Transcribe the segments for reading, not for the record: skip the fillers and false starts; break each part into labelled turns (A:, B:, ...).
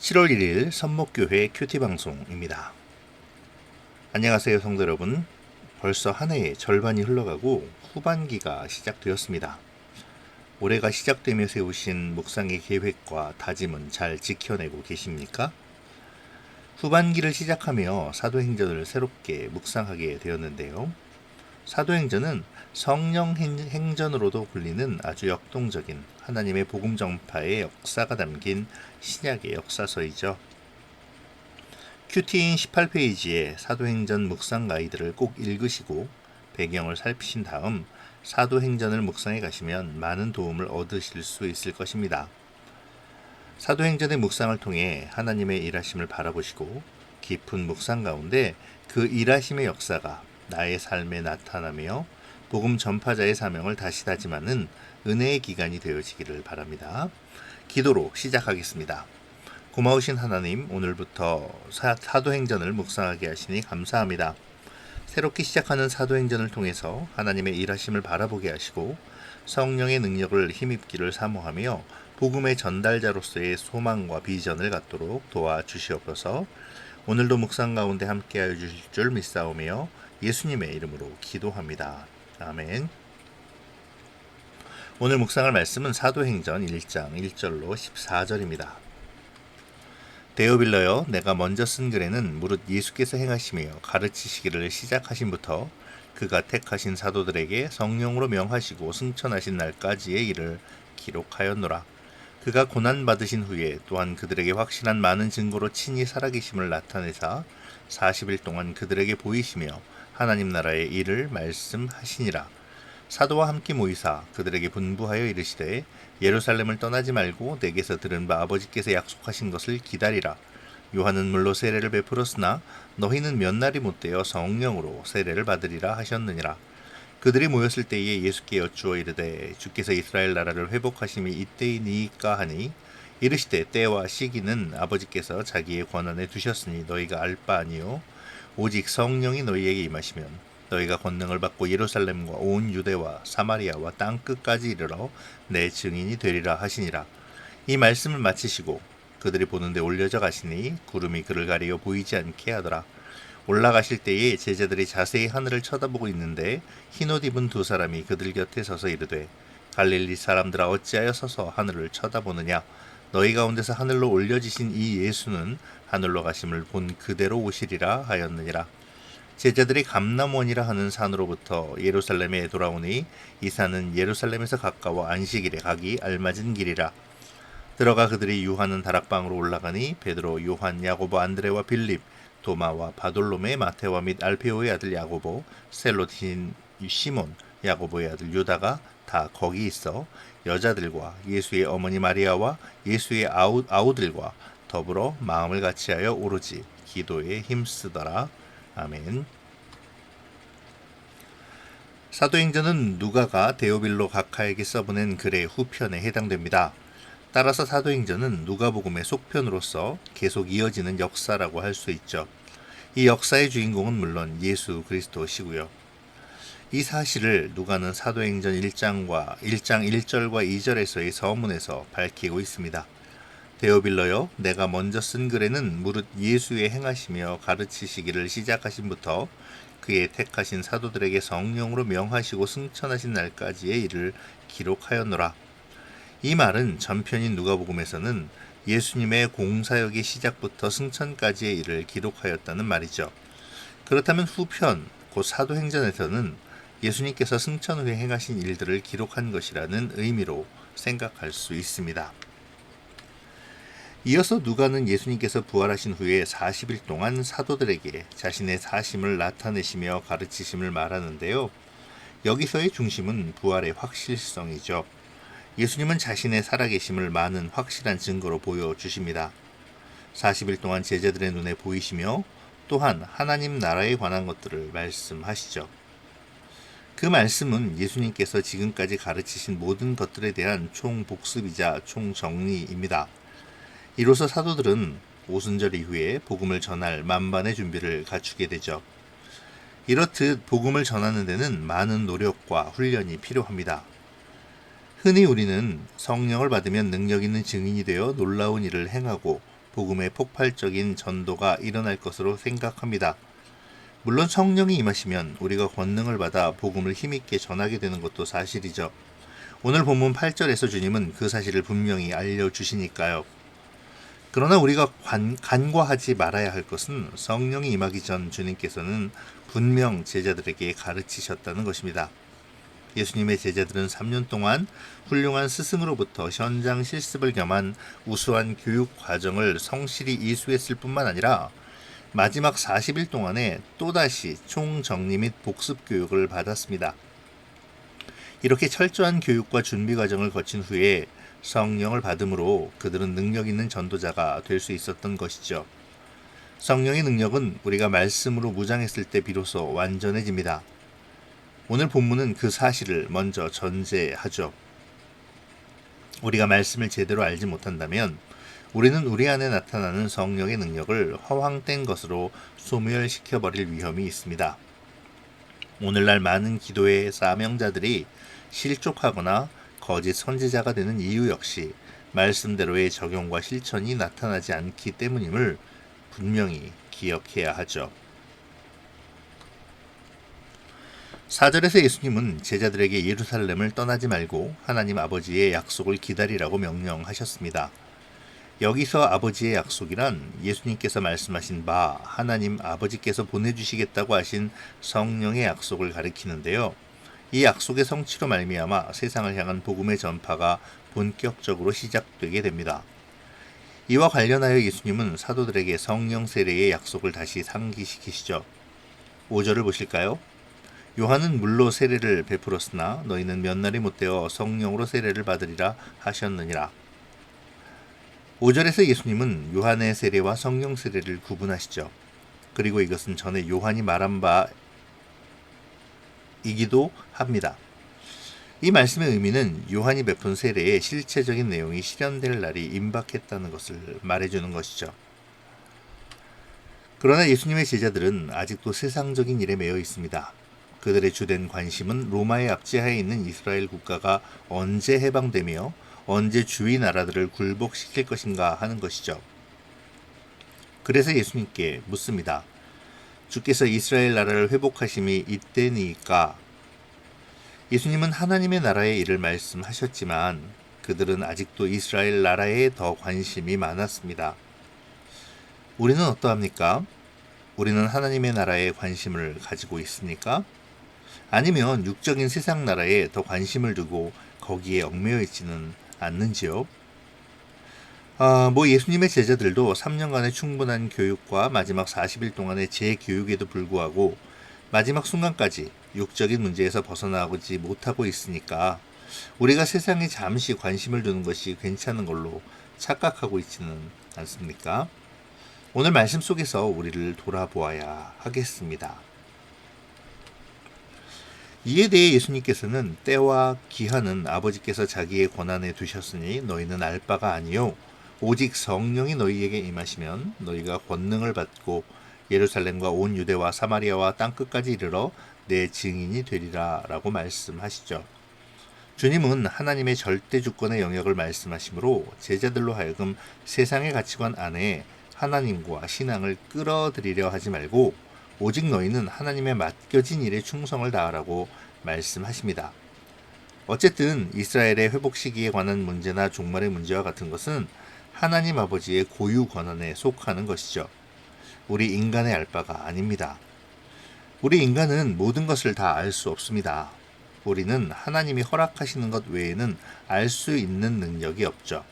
A: 7월 1일 선목교회 큐티 방송입니다. 안녕하세요 성도 여러분. 벌써 한 해의 절반이 흘러가고 후반기가 시작되었습니다. 올해가 시작되며 세우신 묵상의 계획과 다짐은 잘 지켜내고 계십니까? 후반기를 시작하며 사도행전을 새롭게 묵상하게 되었는데요. 사도행전은 성령 행전으로도 불리는 아주 역동적인 하나님의 복음 전파의 역사가 담긴 신약의 역사서이죠. 큐티인 18페이지의 사도행전 묵상 가이드를 꼭 읽으시고 배경을 살피신 다음 사도행전을 묵상해 가시면 많은 도움을 얻으실 수 있을 것입니다. 사도행전의 묵상을 통해 하나님의 일하심을 바라보시고 깊은 묵상 가운데 그 일하심의 역사가 나의 삶에 나타나며 복음 전파자의 사명을 다시 다짐하는 은혜의 기간이 되어지기를 바랍니다. 기도로 시작하겠습니다. 고마우신 하나님, 오늘부터 사도행전을 묵상하게 하시니 감사합니다. 새롭게 시작하는 사도행전을 통해서 하나님의 일하심을 바라보게 하시고 성령의 능력을 힘입기를 사모하며 복음의 전달자로서의 소망과 비전을 갖도록 도와주시옵소서. 오늘도 묵상 가운데 함께하여 주실 줄 믿사오며 예수님의 이름으로 기도합니다. 아멘. 오늘 묵상할 말씀은 사도행전 1장 1절로 14절입니다. 데오빌러여, 내가 먼저 쓴 글에는 무릇 예수께서 행하시며 가르치시기를 시작하신부터 그가 택하신 사도들에게 성령으로 명하시고 승천하신 날까지의 일을 기록하였노라. 그가 고난받으신 후에 또한 그들에게 확실한 많은 증거로 친히 살아계심을 나타내사 40일 동안 그들에게 보이시며 하나님 나라의 일을 말씀하시니라. 사도와 함께 모이사 그들에게 분부하여 이르시되 예루살렘을 떠나지 말고 내게서 들은 바 아버지께서 약속하신 것을 기다리라. 요한은 물로 세례를 베풀었으나 너희는 몇 날이 못되어 성령으로 세례를 받으리라 하셨느니라. 그들이 모였을 때에 예수께 여쭈어 이르되 주께서 이스라엘 나라를 회복하심이 이때이니까 하니 이르시되 때와 시기는 아버지께서 자기의 권한에 두셨으니 너희가 알 바 아니요 오직 성령이 너희에게 임하시면 너희가 권능을 받고 예루살렘과 온 유대와 사마리아와 땅 끝까지 이르러 내 증인이 되리라 하시니라. 이 말씀을 마치시고 그들이 보는데 올려져 가시니 구름이 그를 가리어 보이지 않게 하더라. 올라가실 때에 제자들이 자세히 하늘을 쳐다보고 있는데 흰옷 입은 두 사람이 그들 곁에 서서 이르되 갈릴리 사람들아 어찌하여 서서 하늘을 쳐다보느냐. 너희 가운데서 하늘로 올려지신 이 예수는 하늘로 가심을 본 그대로 오시리라 하였느니라. 제자들이 감람원이라 하는 산으로부터 예루살렘에 돌아오니 이 산은 예루살렘에서 가까워 안식일에 가기 알맞은 길이라. 들어가 그들이 유하는 다락방으로 올라가니 베드로, 요한, 야고보, 안드레와 빌립, 도마와 바돌로메, 마테와 및 알페오의 아들 야고보, 셀로틴 시몬, 야고보의 아들 유다가 다 거기 있어 여자들과 예수의 어머니 마리아와 예수의 아우들과 더불어 마음을 같이하여 오로지 기도에 힘쓰더라. 아멘. 사도행전은 누가가 데오빌로 각하에게 써보낸 글의 후편에 해당됩니다. 따라서 사도행전은 누가복음의 속편으로서 계속 이어지는 역사라고 할 수 있죠. 이 역사의 주인공은 물론 예수 그리스도시고요. 이 사실을 누가는 사도행전 1장 1절과 2절에서의 서문에서 밝히고 있습니다. 데오빌러여, 내가 먼저 쓴 글에는 무릇 예수의 행하시며 가르치시기를 시작하신부터 그의 택하신 사도들에게 성령으로 명하시고 승천하신 날까지의 일을 기록하였노라. 이 말은 전편인 누가복음에서는 예수님의 공사역의 시작부터 승천까지의 일을 기록하였다는 말이죠. 그렇다면 후편, 곧 사도행전에서는 예수님께서 승천 후에 행하신 일들을 기록한 것이라는 의미로 생각할 수 있습니다. 이어서 누가는 예수님께서 부활하신 후에 40일 동안 사도들에게 자신의 사심을 나타내시며 가르치심을 말하는데요. 여기서의 중심은 부활의 확실성이죠. 예수님은 자신의 살아계심을 많은 확실한 증거로 보여주십니다. 40일 동안 제자들의 눈에 보이시며 또한 하나님 나라에 관한 것들을 말씀하시죠. 그 말씀은 예수님께서 지금까지 가르치신 모든 것들에 대한 총복습이자 총정리입니다. 이로써 사도들은 오순절 이후에 복음을 전할 만반의 준비를 갖추게 되죠. 이렇듯 복음을 전하는 데는 많은 노력과 훈련이 필요합니다. 흔히 우리는 성령을 받으면 능력 있는 증인이 되어 놀라운 일을 행하고 복음의 폭발적인 전도가 일어날 것으로 생각합니다. 물론 성령이 임하시면 우리가 권능을 받아 복음을 힘있게 전하게 되는 것도 사실이죠. 오늘 본문 8절에서 주님은 그 사실을 분명히 알려주시니까요. 그러나 우리가 간과하지 말아야 할 것은 성령이 임하기 전 주님께서는 분명 제자들에게 가르치셨다는 것입니다. 예수님의 제자들은 3년 동안 훌륭한 스승으로부터 현장 실습을 겸한 우수한 교육 과정을 성실히 이수했을 뿐만 아니라 마지막 40일 동안에 또다시 총정리 및 복습 교육을 받았습니다. 이렇게 철저한 교육과 준비 과정을 거친 후에 성령을 받음으로 그들은 능력 있는 전도자가 될 수 있었던 것이죠. 성령의 능력은 우리가 말씀으로 무장했을 때 비로소 완전해집니다. 오늘 본문은 그 사실을 먼저 전제하죠. 우리가 말씀을 제대로 알지 못한다면 우리는 우리 안에 나타나는 성령의 능력을 허황된 것으로 소멸시켜버릴 위험이 있습니다. 오늘날 많은 기도의 사명자들이 실족하거나 거짓 선지자가 되는 이유 역시 말씀대로의 적용과 실천이 나타나지 않기 때문임을 분명히 기억해야 하죠. 4절에서 예수님은 제자들에게 예루살렘을 떠나지 말고 하나님 아버지의 약속을 기다리라고 명령하셨습니다. 여기서 아버지의 약속이란 예수님께서 말씀하신 바 하나님 아버지께서 보내주시겠다고 하신 성령의 약속을 가리키는데요. 이 약속의 성취로 말미암아 세상을 향한 복음의 전파가 본격적으로 시작되게 됩니다. 이와 관련하여 예수님은 사도들에게 성령 세례의 약속을 다시 상기시키시죠. 5절을 보실까요? 요한은 물로 세례를 베풀었으나 너희는 몇 날이 못되어 성령으로 세례를 받으리라 하셨느니라. 5절에서 예수님은 요한의 세례와 성령 세례를 구분하시죠. 그리고 이것은 전에 요한이 말한 바이기도 합니다. 이 말씀의 의미는 요한이 베푼 세례의 실체적인 내용이 실현될 날이 임박했다는 것을 말해주는 것이죠. 그러나 예수님의 제자들은 아직도 세상적인 일에 매여 있습니다. 그들의 주된 관심은 로마의 압제하에 있는 이스라엘 국가가 언제 해방되며 언제 주위 나라들을 굴복시킬 것인가 하는 것이죠. 그래서 예수님께 묻습니다. 주께서 이스라엘 나라를 회복하심이 이때니까? 예수님은 하나님의 나라의 일을 말씀하셨지만 그들은 아직도 이스라엘 나라에 더 관심이 많았습니다. 우리는 어떠합니까? 우리는 하나님의 나라에 관심을 가지고 있습니까? 아니면 육적인 세상 나라에 더 관심을 두고 거기에 얽매여 있지는 않는지요? 예수님의 제자들도 3년간의 충분한 교육과 마지막 40일 동안의 재교육에도 불구하고 마지막 순간까지 육적인 문제에서 벗어나지 못하고 있으니까 우리가 세상에 잠시 관심을 두는 것이 괜찮은 걸로 착각하고 있지는 않습니까? 오늘 말씀 속에서 우리를 돌아보아야 하겠습니다. 이에 대해 예수님께서는 때와 기한은 아버지께서 자기의 권한에 두셨으니 너희는 알 바가 아니요 오직 성령이 너희에게 임하시면 너희가 권능을 받고 예루살렘과 온 유대와 사마리아와 땅끝까지 이르러 내 증인이 되리라 라고 말씀하시죠. 주님은 하나님의 절대 주권의 영역을 말씀하시므로 제자들로 하여금 세상의 가치관 안에 하나님과 신앙을 끌어들이려 하지 말고 오직 너희는 하나님의 맡겨진 일에 충성을 다하라고 말씀하십니다. 어쨌든 이스라엘의 회복 시기에 관한 문제나 종말의 문제와 같은 것은 하나님 아버지의 고유 권한에 속하는 것이죠. 우리 인간의 알 바가 아닙니다. 우리 인간은 모든 것을 다 알 수 없습니다. 우리는 하나님이 허락하시는 것 외에는 알 수 있는 능력이 없죠.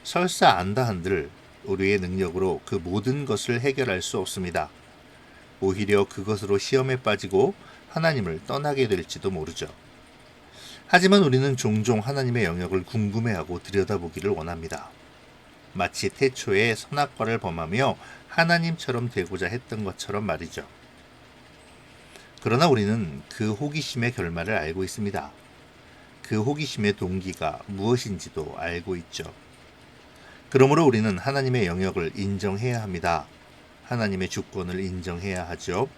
A: 설사 안다 한들 우리의 능력으로 그 모든 것을 해결할 수 없습니다. 오히려 그것으로 시험에 빠지고 하나님을 떠나게 될지도 모르죠. 하지만 우리는 종종 하나님의 영역을 궁금해하고 들여다보기를 원합니다. 마치 태초에 선악과를 범하며 하나님처럼 되고자 했던 것처럼 말이죠. 그러나 우리는 그 호기심의 결말을 알고 있습니다. 그 호기심의 동기가 무엇인지도 알고 있죠. 그러므로 우리는 하나님의 영역을 인정해야 합니다. 하나님의 주권을 인정해야 하죠.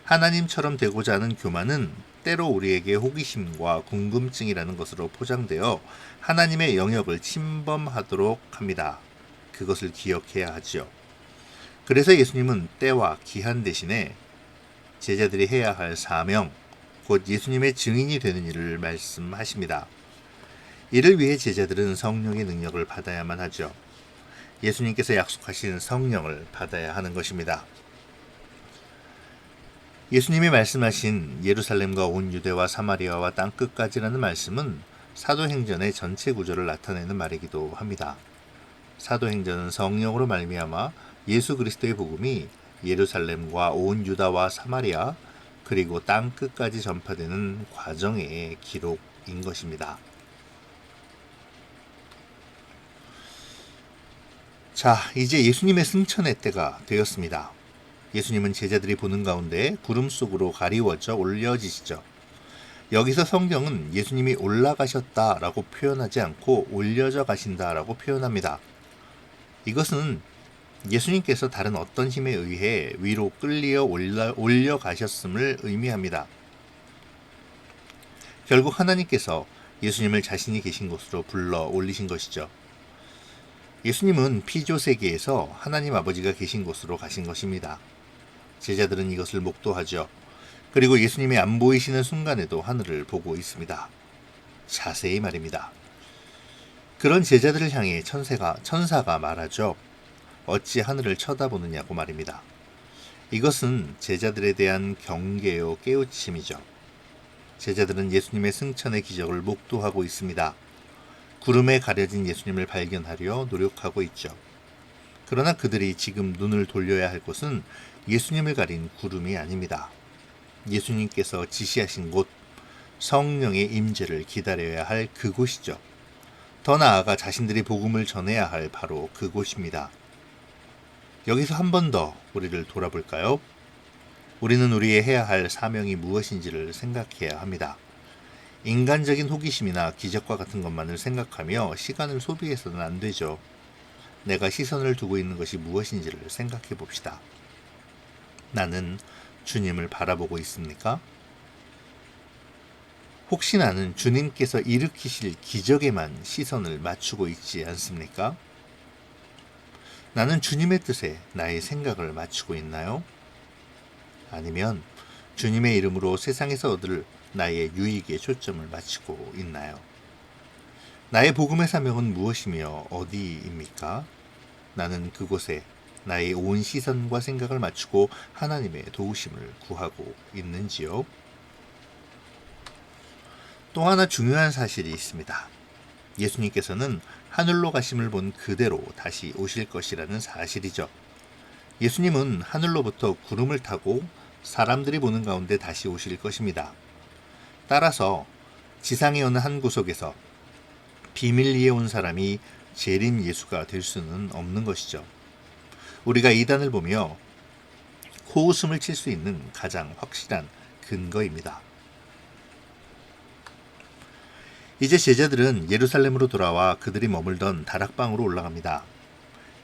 A: 하나님처럼 되고자 하는 교만은 때로 우리에게 호기심과 궁금증이라는 것으로 포장되어 하나님의 영역을 침범하도록 합니다. 그것을 기억해야 하지요. 그래서 예수님은 때와 기한 대신에 제자들이 해야 할 사명, 곧 예수님의 증인이 되는 일을 말씀하십니다. 이를 위해 제자들은 성령의 능력을 받아야만 하죠. 예수님께서 약속하신 성령을 받아야 하는 것입니다. 예수님이 말씀하신 예루살렘과 온 유대와 사마리아와 땅끝까지라는 말씀은 사도행전의 전체 구조를 나타내는 말이기도 합니다. 사도행전은 성령으로 말미암아 예수 그리스도의 복음이 예루살렘과 온 유다와 사마리아 그리고 땅끝까지 전파되는 과정의 기록인 것입니다. 자, 이제 예수님의 승천의 때가 되었습니다. 예수님은 제자들이 보는 가운데 구름 속으로 가리워져 올려지시죠. 여기서 성경은 예수님이 올라가셨다라고 표현하지 않고 올려져 가신다라고 표현합니다. 이것은 예수님께서 다른 어떤 힘에 의해 위로 끌려 올려가셨음을 의미합니다. 결국 하나님께서 예수님을 자신이 계신 곳으로 불러 올리신 것이죠. 예수님은 피조 세계에서 하나님 아버지가 계신 곳으로 가신 것입니다. 제자들은 이것을 목도하죠. 그리고 예수님이 안 보이시는 순간에도 하늘을 보고 있습니다. 자세히 말입니다. 그런 제자들을 향해 천사가 말하죠. 어찌 하늘을 쳐다보느냐고 말입니다. 이것은 제자들에 대한 경계요 깨우침이죠. 제자들은 예수님의 승천의 기적을 목도하고 있습니다. 구름에 가려진 예수님을 발견하려 노력하고 있죠. 그러나 그들이 지금 눈을 돌려야 할 곳은 예수님을 가린 구름이 아닙니다. 예수님께서 지시하신 곳, 성령의 임재를 기다려야 할 그곳이죠. 더 나아가 자신들이 복음을 전해야 할 바로 그곳입니다. 여기서 한 번 더 우리를 돌아볼까요? 우리는 우리의 해야 할 사명이 무엇인지를 생각해야 합니다. 인간적인 호기심이나 기적과 같은 것만을 생각하며 시간을 소비해서는 안 되죠. 내가 시선을 두고 있는 것이 무엇인지를 생각해 봅시다. 나는 주님을 바라보고 있습니까? 혹시 나는 주님께서 일으키실 기적에만 시선을 맞추고 있지 않습니까? 나는 주님의 뜻에 나의 생각을 맞추고 있나요? 아니면 주님의 이름으로 세상에서 얻을 나의 유익에 초점을 맞추고 있나요? 나의 복음의 사명은 무엇이며 어디입니까? 나는 그곳에 나의 온 시선과 생각을 맞추고 하나님의 도우심을 구하고 있는지요? 또 하나 중요한 사실이 있습니다. 예수님께서는 하늘로 가심을 본 그대로 다시 오실 것이라는 사실이죠. 예수님은 하늘로부터 구름을 타고 사람들이 보는 가운데 다시 오실 것입니다. 따라서 지상에 어느 한 구석에서 비밀리에 온 사람이 재림 예수가 될 수는 없는 것이죠. 우리가 이단을 보며 코웃음을 칠 수 있는 가장 확실한 근거입니다. 이제 제자들은 예루살렘으로 돌아와 그들이 머물던 다락방으로 올라갑니다.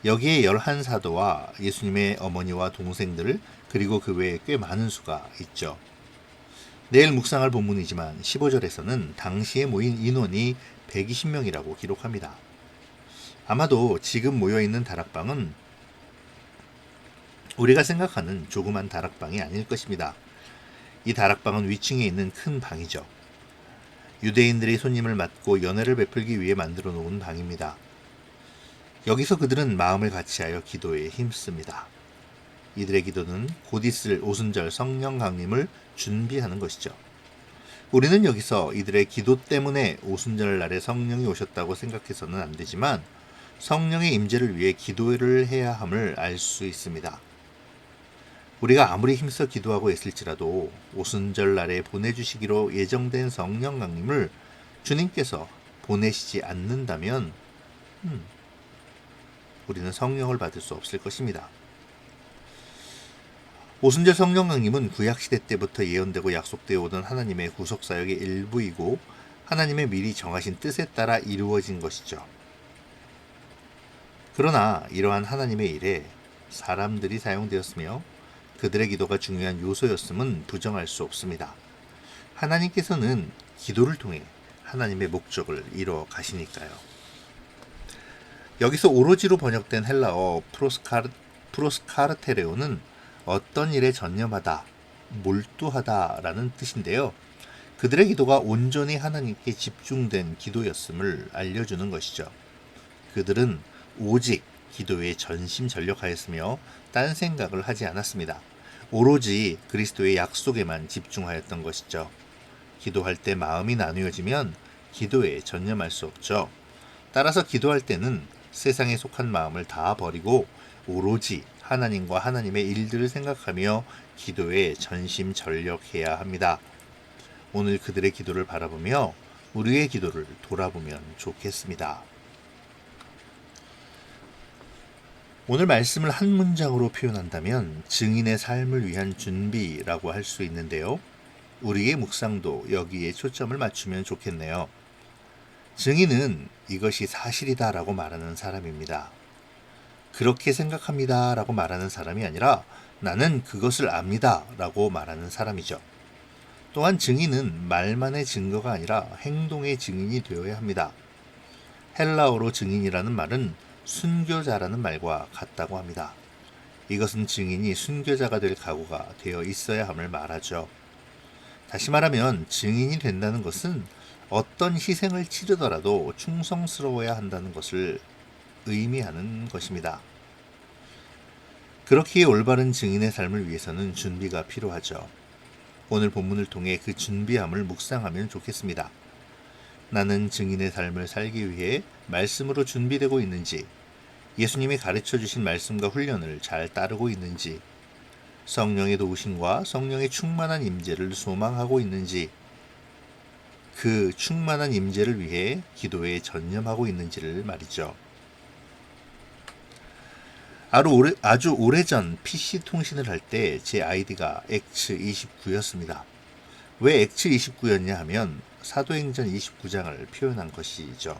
A: 여기에 11사도와 예수님의 어머니와 동생들 그리고 그 외에 꽤 많은 수가 있죠. 내일 묵상할 본문이지만 15절에서는 당시에 모인 인원이 120명이라고 기록합니다. 아마도 지금 모여있는 다락방은 우리가 생각하는 조그만 다락방이 아닐 것입니다. 이 다락방은 위층에 있는 큰 방이죠. 유대인들이 손님을 맞고 연회를 베풀기 위해 만들어 놓은 방입니다. 여기서 그들은 마음을 같이하여 기도에 힘씁니다. 이들의 기도는 곧 있을 오순절 성령 강림을 준비하는 것이죠. 우리는 여기서 이들의 기도 때문에 오순절 날에 성령이 오셨다고 생각해서는 안 되지만 성령의 임재를 위해 기도를 해야 함을 알 수 있습니다. 우리가 아무리 힘써 기도하고 있을지라도 오순절 날에 보내주시기로 예정된 성령 강림을 주님께서 보내시지 않는다면 우리는 성령을 받을 수 없을 것입니다. 오순절 성령 강림은 구약시대 때부터 예언되고 약속되어 오던 하나님의 구속사역의 일부이고 하나님의 미리 정하신 뜻에 따라 이루어진 것이죠. 그러나 이러한 하나님의 일에 사람들이 사용되었으며 그들의 기도가 중요한 요소였음은 부정할 수 없습니다. 하나님께서는 기도를 통해 하나님의 목적을 이루어 가시니까요. 여기서 오로지로 번역된 헬라어 프로스카르테레오는 어떤 일에 전념하다, 몰두하다라는 뜻인데요. 그들의 기도가 온전히 하나님께 집중된 기도였음을 알려주는 것이죠. 그들은 오직 기도에 전심전력하였으며 딴 생각을 하지 않았습니다. 오로지 그리스도의 약속에만 집중하였던 것이죠. 기도할 때 마음이 나누어지면 기도에 전념할 수 없죠. 따라서 기도할 때는 세상에 속한 마음을 다 버리고 오로지 하나님과 하나님의 일들을 생각하며 기도에 전심전력해야 합니다. 오늘 그들의 기도를 바라보며 우리의 기도를 돌아보면 좋겠습니다. 오늘 말씀을 한 문장으로 표현한다면 증인의 삶을 위한 준비라고 할 수 있는데요. 우리의 묵상도 여기에 초점을 맞추면 좋겠네요. 증인은 이것이 사실이다 라고 말하는 사람입니다. 그렇게 생각합니다 라고 말하는 사람이 아니라 나는 그것을 압니다 라고 말하는 사람이죠. 또한 증인은 말만의 증거가 아니라 행동의 증인이 되어야 합니다. 헬라어로 증인이라는 말은 순교자라는 말과 같다고 합니다. 이것은 증인이 순교자가 될 각오가 되어 있어야 함을 말하죠. 다시 말하면 증인이 된다는 것은 어떤 희생을 치르더라도 충성스러워야 한다는 것을 의미하는 것입니다. 그렇기에 올바른 증인의 삶을 위해서는 준비가 필요하죠. 오늘 본문을 통해 그 준비함을 묵상하면 좋겠습니다. 나는 증인의 삶을 살기 위해 말씀으로 준비되고 있는지, 예수님이 가르쳐 주신 말씀과 훈련을 잘 따르고 있는지, 성령의 도우심과 성령의 충만한 임재를 소망하고 있는지, 그 충만한 임재를 위해 기도에 전념하고 있는지를 말이죠. 아주 오래전 PC 통신을 할 때 제 아이디가 X29였습니다. 왜 X29였냐 하면 사도행전 29장을 표현한 것이죠.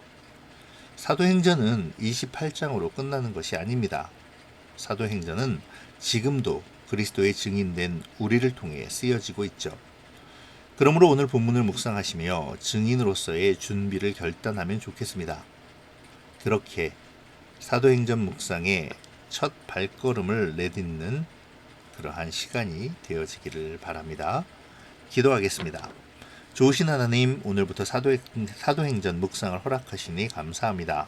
A: 사도행전은 28장으로 끝나는 것이 아닙니다. 사도행전은 지금도 그리스도의 증인된 우리를 통해 쓰여지고 있죠. 그러므로 오늘 본문을 묵상하시며 증인으로서의 준비를 결단하면 좋겠습니다. 그렇게 사도행전 묵상에 첫 발걸음을 내딛는 그러한 시간이 되어지기를 바랍니다. 기도하겠습니다. 좋으신 하나님, 오늘부터 사도행전 묵상을 허락하시니 감사합니다.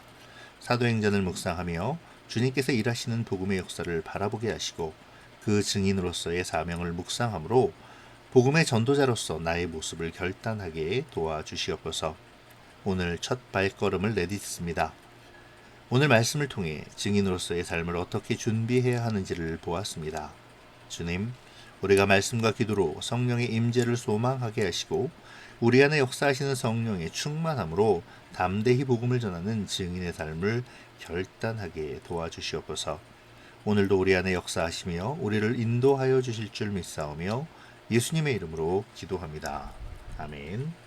A: 사도행전을 묵상하며 주님께서 일하시는 복음의 역사를 바라보게 하시고 그 증인으로서의 사명을 묵상함으로 복음의 전도자로서 나의 모습을 결단하게 도와주시옵소서. 오늘 첫 발걸음을 내딛습니다. 오늘 말씀을 통해 증인으로서의 삶을 어떻게 준비해야 하는지를 보았습니다. 주님, 우리가 말씀과 기도로 성령의 임재를 소망하게 하시고 우리 안에 역사하시는 성령의 충만함으로 담대히 복음을 전하는 증인의 삶을 결단하게 도와주시옵소서. 오늘도 우리 안에 역사하시며 우리를 인도하여 주실 줄 믿사오며 예수님의 이름으로 기도합니다. 아멘.